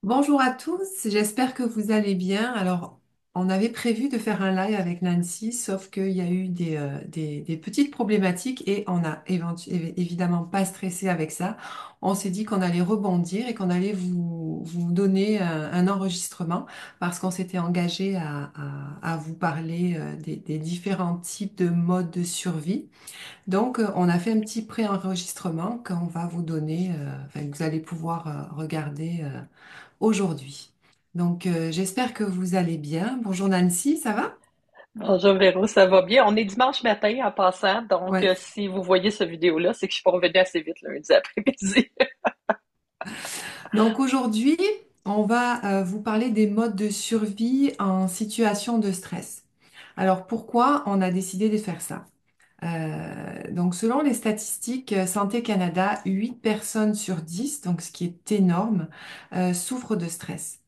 Bonjour à tous, j'espère que vous allez bien. Alors, on avait prévu de faire un live avec Nancy, sauf qu'il y a eu des petites problématiques et on n'a évidemment pas stressé avec ça. On s'est dit qu'on allait rebondir et qu'on allait vous donner un enregistrement parce qu'on s'était engagé à vous parler des différents types de modes de survie. Donc, on a fait un petit pré-enregistrement qu'on va vous donner, enfin, que vous allez pouvoir regarder aujourd'hui. Donc, j'espère que vous allez bien. Bonjour Nancy, ça va? Bonjour Véro, ça va bien? On est dimanche matin en passant, donc Ouais. si vous voyez ce vidéo-là, c'est que je suis pas revenue assez vite lundi après-midi. Donc aujourd'hui, on va vous parler des modes de survie en situation de stress. Alors, pourquoi on a décidé de faire ça? Donc, selon les statistiques Santé Canada, 8 personnes sur 10, donc ce qui est énorme, souffrent de stress.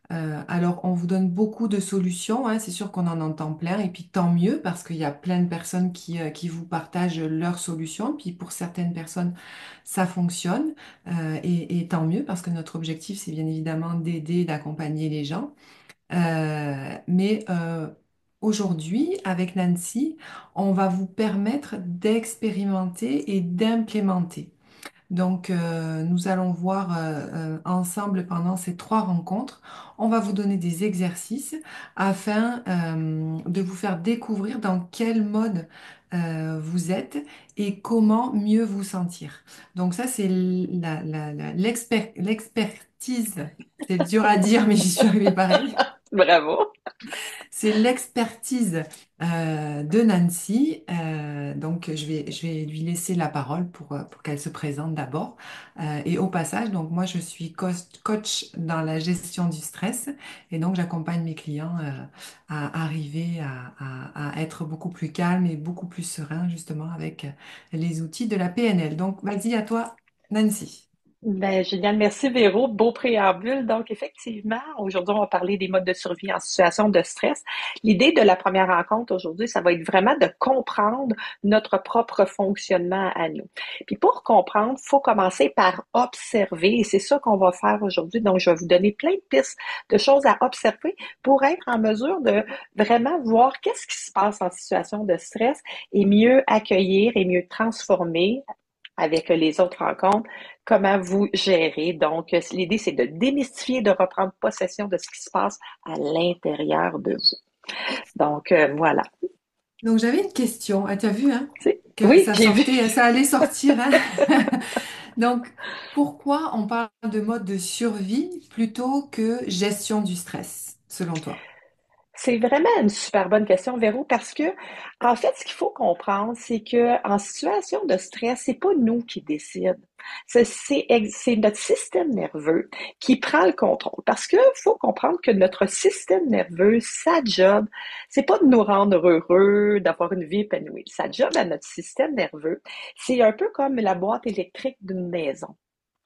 Alors, on vous donne beaucoup de solutions, hein, c'est sûr qu'on en entend plein, et puis tant mieux, parce qu'il y a plein de personnes qui vous partagent leurs solutions, puis pour certaines personnes, ça fonctionne, et tant mieux, parce que notre objectif, c'est bien évidemment d'aider, d'accompagner les gens. Mais aujourd'hui, avec Nancy, on va vous permettre d'expérimenter et d'implémenter. Donc, nous allons voir ensemble pendant ces 3 rencontres. On va vous donner des exercices afin de vous faire découvrir dans quel mode vous êtes et comment mieux vous sentir. Donc, ça, c'est l'expertise. C'est dur à dire, mais j'y suis arrivée pareil. Bravo! C'est l'expertise de Nancy. Donc, je vais lui laisser la parole pour qu'elle se présente d'abord. Et au passage, donc moi, je suis coach dans la gestion du stress. Et donc, j'accompagne mes clients à arriver à être beaucoup plus calme et beaucoup plus serein, justement, avec les outils de la PNL. Donc, vas-y, à toi, Nancy. Ben, génial, merci Véro. Beau préambule. Donc, effectivement, aujourd'hui, on va parler des modes de survie en situation de stress. L'idée de la première rencontre aujourd'hui, ça va être vraiment de comprendre notre propre fonctionnement à nous. Puis pour comprendre, il faut commencer par observer et c'est ça qu'on va faire aujourd'hui. Donc, je vais vous donner plein de pistes de choses à observer pour être en mesure de vraiment voir qu'est-ce qui se passe en situation de stress et mieux accueillir et mieux transformer avec les autres rencontres, comment vous gérez. Donc, l'idée, c'est de démystifier, de reprendre possession de ce qui se passe à l'intérieur de vous. Donc, voilà. Donc, j'avais une question. Ah, t'as vu, hein, que Oui, ça j'ai vu. sortait, ça allait sortir, hein? Donc, pourquoi on parle de mode de survie plutôt que gestion du stress, selon toi? C'est vraiment une super bonne question, Véro, parce que, en fait, ce qu'il faut comprendre, c'est que en situation de stress, c'est pas nous qui décidons. C'est notre système nerveux qui prend le contrôle. Parce que faut comprendre que notre système nerveux, sa job, c'est pas de nous rendre heureux, d'avoir une vie épanouie. Sa job à notre système nerveux, c'est un peu comme la boîte électrique d'une maison.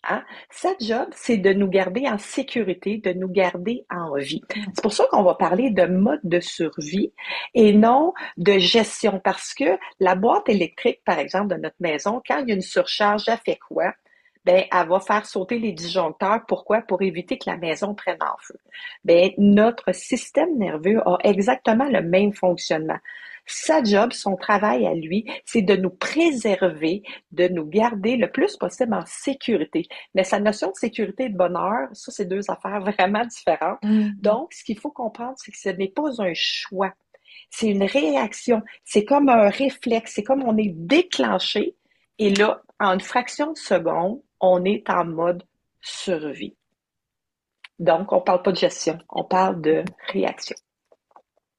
Hein? Sa job, c'est de nous garder en sécurité, de nous garder en vie. C'est pour ça qu'on va parler de mode de survie et non de gestion, parce que la boîte électrique, par exemple, de notre maison, quand il y a une surcharge, elle fait quoi? Ben, elle va faire sauter les disjoncteurs. Pourquoi? Pour éviter que la maison prenne en feu. Ben, notre système nerveux a exactement le même fonctionnement. Sa job, son travail à lui, c'est de nous préserver, de nous garder le plus possible en sécurité. Mais sa notion de sécurité et de bonheur, ça, c'est deux affaires vraiment différentes. Mhm. Donc, ce qu'il faut comprendre, c'est que ce n'est pas un choix. C'est une réaction. C'est comme un réflexe. C'est comme on est déclenché. Et là, en une fraction de seconde, on est en mode survie. Donc, on parle pas de gestion. On parle de réaction.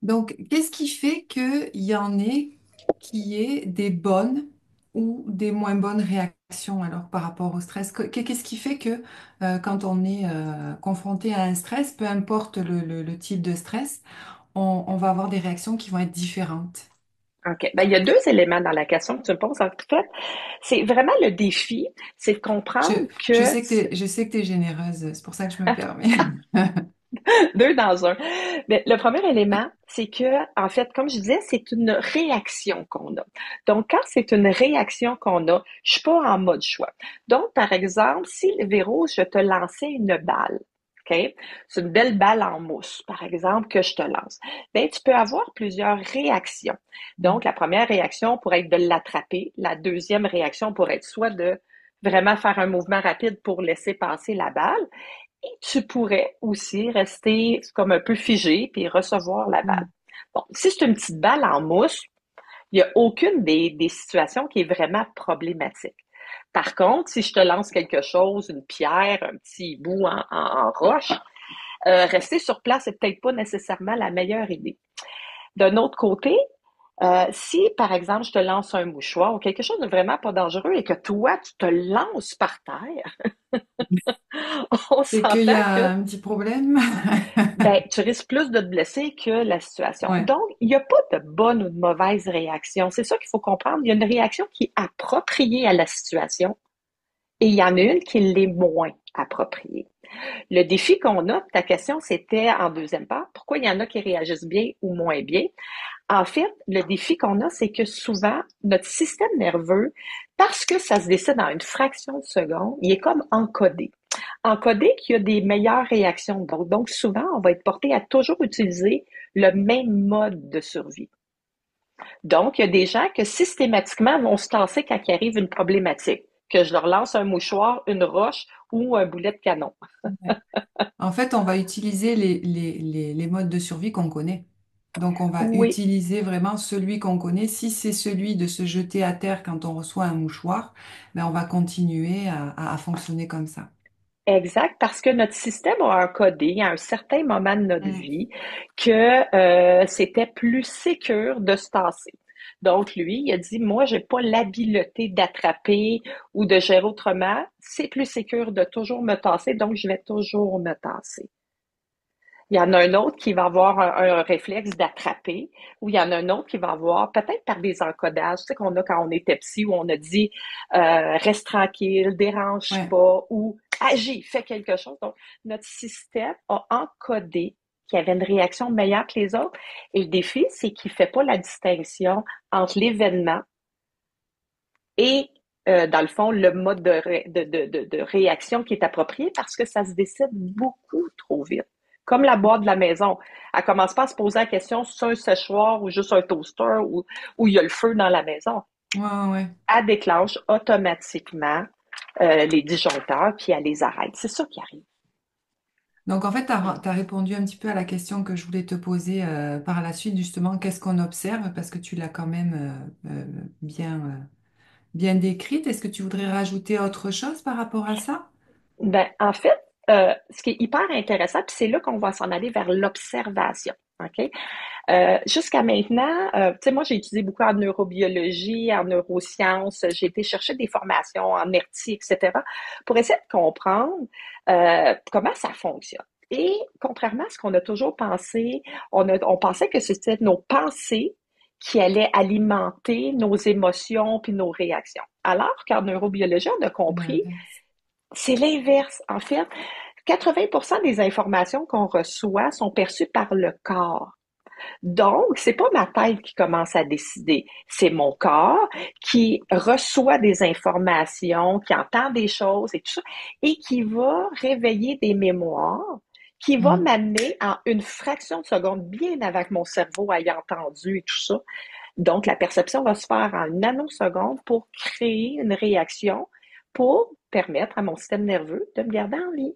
Donc, qu'est-ce qui fait qu'il y en ait qui aient des bonnes ou des moins bonnes réactions alors par rapport au stress? Qu'est-ce qui fait que quand on est confronté à un stress, peu importe le type de stress, on va avoir des réactions qui vont être différentes? OK. Ben, il y a deux éléments dans la question que tu me poses. En fait, c'est vraiment le défi, c'est de Je, comprendre je que sais que je sais que tu es généreuse, c'est pour ça que je me permets. deux dans un. Mais le premier élément, c'est que, en fait, comme je disais, c'est une réaction qu'on a. Donc, quand c'est une réaction qu'on a, je suis pas en mode choix. Donc, par exemple, si, Véro, je te lançais une balle, OK? C'est une belle balle en mousse, par exemple, que je te lance. Ben, tu peux avoir plusieurs réactions. Mm. Donc, la première réaction pourrait être de l'attraper. La deuxième réaction pourrait être soit de vraiment faire un mouvement rapide pour laisser passer la balle. Et tu pourrais aussi rester comme un peu figé puis recevoir la balle. Mm. Bon, si c'est une petite balle en mousse, il n'y a aucune des situations qui est vraiment problématique. Par contre, si je te lance quelque chose, une pierre, un petit bout en roche, rester sur place n'est peut-être pas nécessairement la meilleure idée. D'un autre côté, si, par exemple, je te lance un mouchoir ou quelque chose de vraiment pas dangereux et que toi, tu te lances par terre, on C'est qu'il y s'entend a que un petit problème. ben, tu risques plus de te blesser que la situation. Ouais. Donc, il n'y a pas de bonne ou de mauvaise réaction. C'est ça qu'il faut comprendre. Il y a une réaction qui est appropriée à la situation et il y en a une qui l'est moins appropriée. Le défi qu'on a, ta question, c'était en deuxième part, pourquoi il y en a qui réagissent bien ou moins bien? En fait, le défi qu'on a, c'est que souvent, notre système nerveux, parce que ça se décide en une fraction de seconde, il est comme encodé. Encodé qu'il y a des meilleures réactions. Donc, souvent, on va être porté à toujours utiliser le même mode de survie. Donc, il y a des gens que systématiquement vont se tasser quand il arrive une problématique, que je leur lance un mouchoir, une roche ou un boulet de canon. Ouais. En fait, on va utiliser les modes de survie qu'on connaît. Donc, on va Oui, utiliser vraiment celui qu'on connaît. Si c'est celui de se jeter à terre quand on reçoit un mouchoir, ben, on va continuer à fonctionner comme ça. exact, parce que notre système a encodé à un certain moment de notre Mm. vie que c'était plus sécure de se tasser. Donc, lui, il a dit, moi, j'ai pas l'habileté d'attraper ou de gérer autrement. C'est plus sécure de toujours me tasser, donc je vais toujours me tasser. Il y en a un autre qui va avoir un réflexe d'attraper, ou il y en a un autre qui va avoir, peut-être par des encodages, tu sais, qu'on a quand on était petit, où on a dit reste tranquille, dérange Ouais. pas, ou agis, fais quelque chose. Donc, notre système a encodé qu'il y avait une réaction meilleure que les autres. Et le défi, c'est qu'il ne fait pas la distinction entre l'événement et, dans le fond, le mode de réaction qui est approprié parce que ça se décide beaucoup trop vite. Comme la boîte de la maison. Elle commence pas à se poser la question si c'est un séchoir ou juste un toaster ou il y a le feu dans la maison. Ouais, ouais, ouais. Elle déclenche automatiquement les disjoncteurs puis elle les arrête. C'est ça qui arrive. Donc, en fait, tu as répondu un petit peu à la question que je voulais te poser par la suite, justement, qu'est-ce qu'on observe? Parce que tu l'as quand même bien décrite. Est-ce que tu voudrais rajouter autre chose par rapport à ça? Ben, en fait, ce qui est hyper intéressant, puis c'est là qu'on va s'en aller vers l'observation. OK? Jusqu'à maintenant, tu sais, moi, j'ai étudié beaucoup en neurobiologie, en neurosciences. J'ai été chercher des formations en NERTI, etc., pour essayer de comprendre comment ça fonctionne. Et contrairement à ce qu'on a toujours pensé, on pensait que c'était nos pensées qui allaient alimenter nos émotions puis nos réactions. Alors qu'en neurobiologie, on a compris, L'inverse. c'est l'inverse. En fait, 80% des informations qu'on reçoit sont perçues par le corps. Donc, c'est pas ma tête qui commence à décider, c'est mon corps qui reçoit des informations, qui entend des choses et tout ça, et qui va réveiller des mémoires, qui va Mm. m'amener en une fraction de seconde, bien avant que mon cerveau ait entendu et tout ça. Donc, la perception va se faire en une nanoseconde pour créer une réaction pour permettre à mon système nerveux de me garder en vie.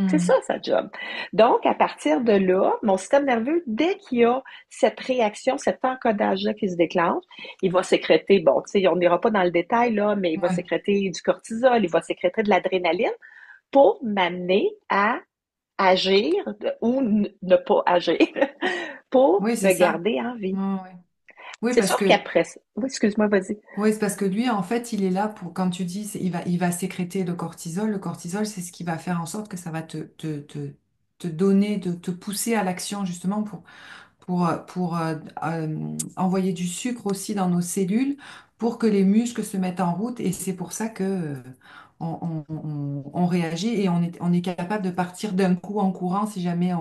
C'est ça, Mm. sa job. Donc, à partir de là, mon système nerveux, dès qu'il y a cette réaction, cet encodage-là qui se déclenche, il va sécréter, bon, tu sais, on n'ira pas dans le détail, là, mais il va Ouais. sécréter du cortisol, il va sécréter de l'adrénaline pour m'amener à agir ou ne pas agir pour Oui, c'est me ça. garder en vie. Ouais, ouais. Oui, C'est parce sûr que qu'après ça, oui, excuse-moi, vas-y. Oui, c'est parce que lui, en fait, il est là pour, quand tu dis, il va sécréter le cortisol. Le cortisol, c'est ce qui va faire en sorte que ça va te donner, te pousser à l'action, justement, pour envoyer du sucre aussi dans nos cellules, pour que les muscles se mettent en route. Et c'est pour ça que, on réagit et on est capable de partir d'un coup en courant si jamais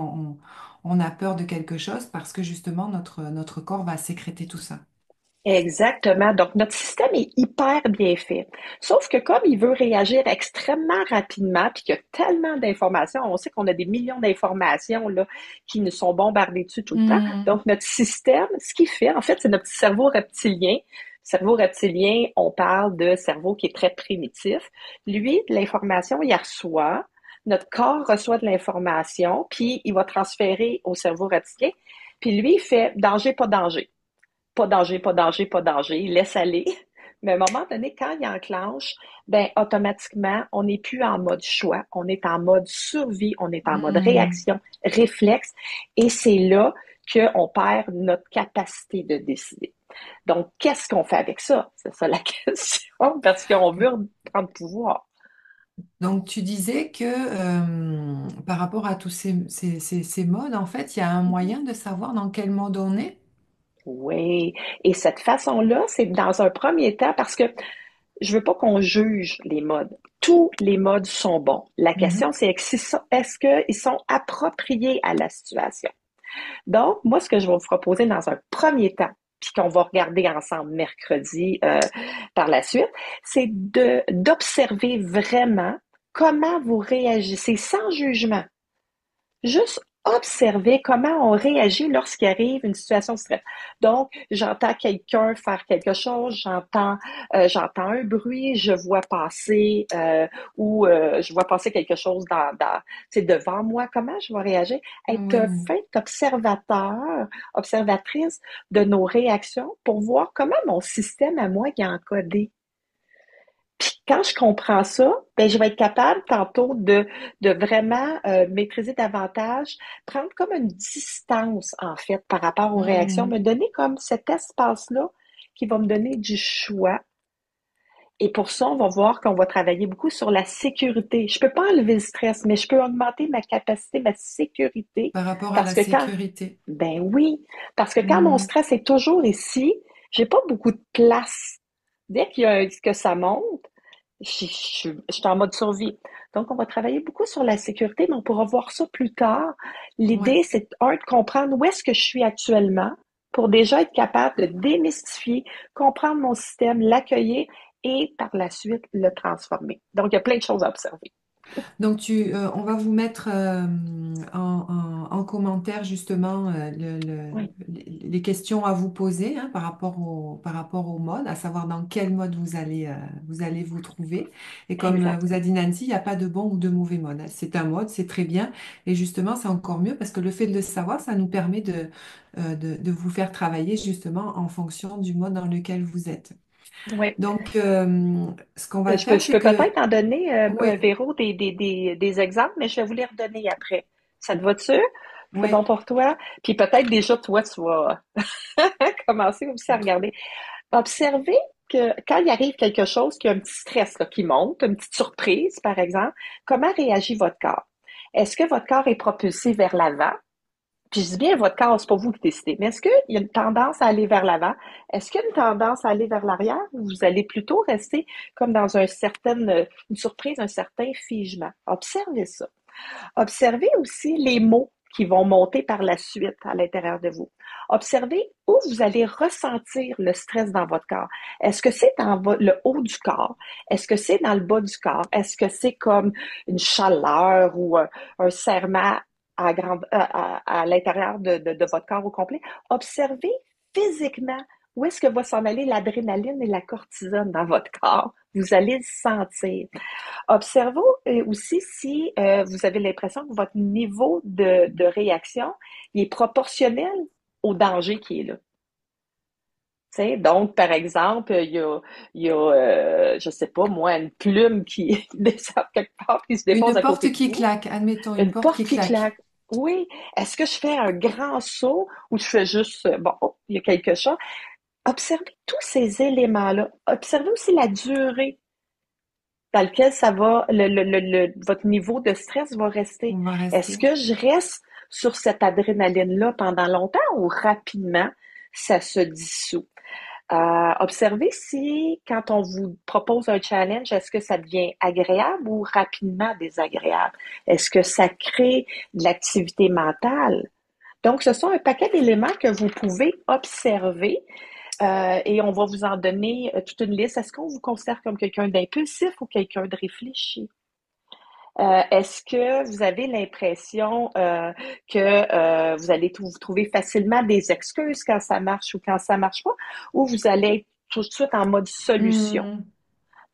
on a peur de quelque chose, parce que justement, notre corps va sécréter tout ça. Exactement. Donc, notre système est hyper bien fait. Sauf que comme il veut réagir extrêmement rapidement, puis qu'il y a tellement d'informations, on sait qu'on a des millions d'informations là, qui nous sont bombardées dessus tout le temps. Hmm. Donc, notre système, ce qu'il fait, en fait, c'est notre petit cerveau reptilien. Cerveau reptilien, on parle de cerveau qui est très primitif. Lui, de l'information, il la reçoit. Notre corps reçoit de l'information, puis il va transférer au cerveau reptilien. Puis lui, il fait danger, pas danger, pas danger, pas danger, pas danger, il laisse aller. Mais à un moment donné, quand il enclenche, ben automatiquement, on n'est plus en mode choix, on est en mode survie, on est en mode Hmm. réaction, réflexe, et c'est là qu'on perd notre capacité de décider. Donc, qu'est-ce qu'on fait avec ça? C'est ça la question, parce qu'on veut prendre pouvoir. Donc, tu disais que par rapport à tous ces modes, en fait, il y a un moyen de savoir dans quel mode on est. Oui, et cette façon-là, c'est dans un premier temps parce que je veux pas qu'on juge les modes. Tous les modes sont bons. La question, Mhm. c'est est-ce qu'ils sont appropriés à la situation? Donc, moi, ce que je vais vous proposer dans un premier temps, puis qu'on va regarder ensemble mercredi par la suite, c'est d'observer vraiment comment vous réagissez sans jugement. Juste observer comment on réagit lorsqu'il arrive une situation de stress. Donc, j'entends quelqu'un faire quelque chose, j'entends un bruit, je vois passer ou je vois passer quelque chose devant moi. Comment je vais réagir? Être un Oui. fin observateur, observatrice de nos réactions pour voir comment mon système à moi est encodé. Puis quand je comprends ça, ben je vais être capable tantôt de vraiment maîtriser davantage, prendre comme une distance en fait par rapport aux réactions, Hmm. me donner comme cet espace-là qui va me donner du choix. Et pour ça, on va voir qu'on va travailler beaucoup sur la sécurité. Je peux pas enlever le stress, mais je peux augmenter ma capacité, ma sécurité, Par rapport à parce la que quand, sécurité. ben oui, parce que quand mon Hmm. stress est toujours ici, j'ai pas beaucoup de place. Dès que ça monte, je suis en mode survie. Donc, on va travailler beaucoup sur la sécurité, mais on pourra voir ça plus tard. Ouais. L'idée, c'est, de comprendre où est-ce que je suis actuellement pour déjà être capable de démystifier, comprendre mon système, l'accueillir et par la suite le transformer. Donc, il y a plein de choses à observer. Donc, on va vous mettre en commentaire justement Oui, les questions à vous poser hein, par rapport au mode, à savoir dans quel mode vous allez vous trouver. Et comme exact. vous a dit Nancy, il n'y a pas de bon ou de mauvais mode. C'est un mode, c'est très bien. Et justement, c'est encore mieux parce que le fait de le savoir, ça nous permet de vous faire travailler justement en fonction du mode dans lequel vous êtes. Oui. Donc, ce qu'on va Je peux, faire, je c'est peux que, peut-être en donner, oui, Véro, des exemples, mais je vais vous les redonner après. Ça te va-tu? C'est bon oui. pour toi? Puis peut-être déjà, toi, tu vas commencer aussi à regarder. Observez que quand il arrive quelque chose, qu'il y a un petit stress là, qui monte, une petite surprise, par exemple, comment réagit votre corps? Est-ce que votre corps est propulsé vers l'avant? Puis je dis bien votre corps, c'est pas vous qui décidez, mais est-ce qu'il y a une tendance à aller vers l'avant? Est-ce qu'il y a une tendance à aller vers l'arrière ou vous allez plutôt rester comme dans une surprise, un certain figement? Observez ça. Observez aussi les mots qui vont monter par la suite à l'intérieur de vous. Observez où vous allez ressentir le stress dans votre corps. Est-ce que c'est dans le haut du corps? Est-ce que c'est dans le bas du corps? Est-ce que c'est comme une chaleur ou un serrement à l'intérieur de votre corps au complet? Observez physiquement où est-ce que va s'en aller l'adrénaline et la cortisone dans votre corps. Vous allez le sentir. Observez aussi si vous avez l'impression que votre niveau de réaction il est proportionnel au danger qui est là. T'sais, donc, par exemple, je sais pas, moi, une plume qui descend quelque part, qui se dépose Une à côté porte de qui vous, claque, admettons, une une porte porte qui qui claque. claque. Oui, est-ce que je fais un grand saut ou je fais juste, bon, oh, il y a quelque chose. Observez tous ces éléments-là. Observez aussi la durée dans lequel ça va, votre niveau de stress va rester. On va Est-ce rester. que je reste sur cette adrénaline-là pendant longtemps ou rapidement ça se dissout? Observez si, quand on vous propose un challenge, est-ce que ça devient agréable ou rapidement désagréable? Est-ce que ça crée de l'activité mentale? Donc, ce sont un paquet d'éléments que vous pouvez observer Et on va vous en donner toute une liste. Est-ce qu'on vous considère comme quelqu'un d'impulsif ou quelqu'un de réfléchi? Est-ce que vous avez l'impression que vous allez vous trouver facilement des excuses quand ça marche ou quand ça marche pas, ou vous allez être tout de suite en mode solution? Hmm,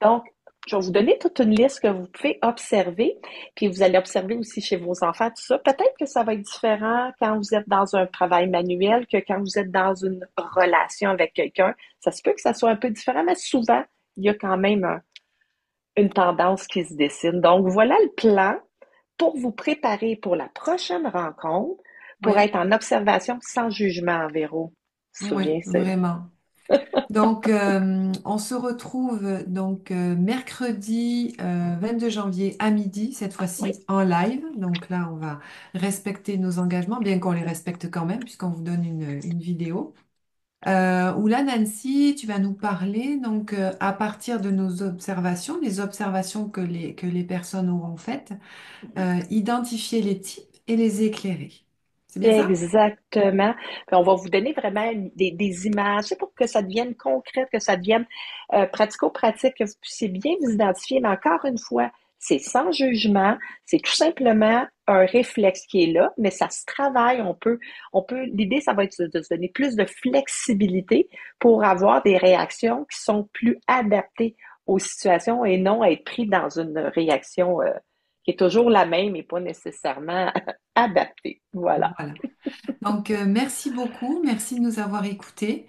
Donc, je vais vous donner toute une liste que vous pouvez observer, puis vous allez observer aussi chez vos enfants, tout ça. Peut-être que ça va être différent quand vous êtes dans un travail manuel que quand vous êtes dans une relation avec quelqu'un. Ça se peut que ça soit un peu différent, mais souvent, il y a quand même une tendance qui se dessine. Donc, voilà le plan pour vous préparer pour la prochaine rencontre, pour oui, être en observation sans jugement, Véro. Tu te oui, souviens, c'est... vraiment. Donc, on se retrouve donc mercredi 22 janvier à midi, cette Oui, fois-ci en live. Donc là, on va respecter nos engagements, bien qu'on les respecte quand même, puisqu'on vous donne une vidéo. Où là, Nancy, tu vas nous parler donc à partir de nos observations, les observations que les personnes auront faites, identifier les types et les éclairer. C'est bien ça? exactement. Puis on va vous donner vraiment des images, c'est pour que ça devienne concret, que ça devienne pratico-pratique, que vous puissiez bien vous identifier. Mais encore une fois, c'est sans jugement, c'est tout simplement un réflexe qui est là, mais ça se travaille. L'idée, ça va être de se donner plus de flexibilité pour avoir des réactions qui sont plus adaptées aux situations et non être pris dans une réaction qui est toujours la même et pas nécessairement adaptée. Voilà. Voilà. Donc, merci beaucoup. Merci de nous avoir écoutés.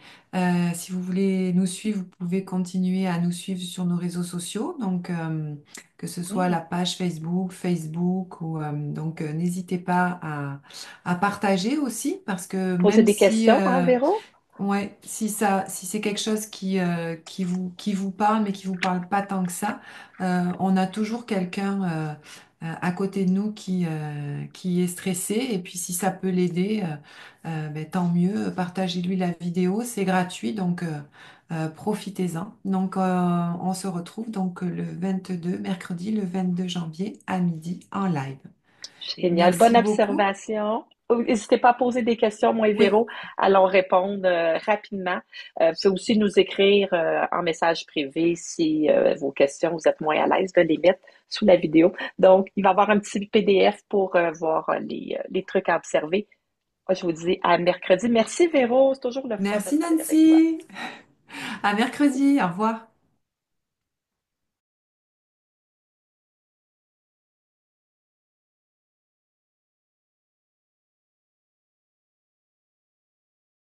Si vous voulez nous suivre, vous pouvez continuer à nous suivre sur nos réseaux sociaux. Donc, que ce soit Oui. la page Facebook ou donc n'hésitez pas à partager aussi parce que Poser même des si questions, hein, Véro? ouais, si c'est quelque chose qui vous parle, mais qui vous parle pas tant que ça, on a toujours quelqu'un à côté de nous qui est stressé. Et puis, si ça peut l'aider, ben, tant mieux. Partagez-lui la vidéo, c'est gratuit, donc profitez-en. Donc, on se retrouve donc le 22, mercredi, le 22 janvier à midi en live. Génial. Bonne Merci beaucoup. observation. Oh, n'hésitez pas à poser des questions, moi et Oui, Véro. Allons répondre rapidement. Vous pouvez aussi nous écrire en message privé si vos questions, vous êtes moins à l'aise de les mettre sous la vidéo. Donc, il va y avoir un petit PDF pour voir les trucs à observer. Moi, je vous dis à mercredi. Merci, Véro. C'est toujours le fun de merci travailler avec toi. Nancy. À mercredi. Au revoir.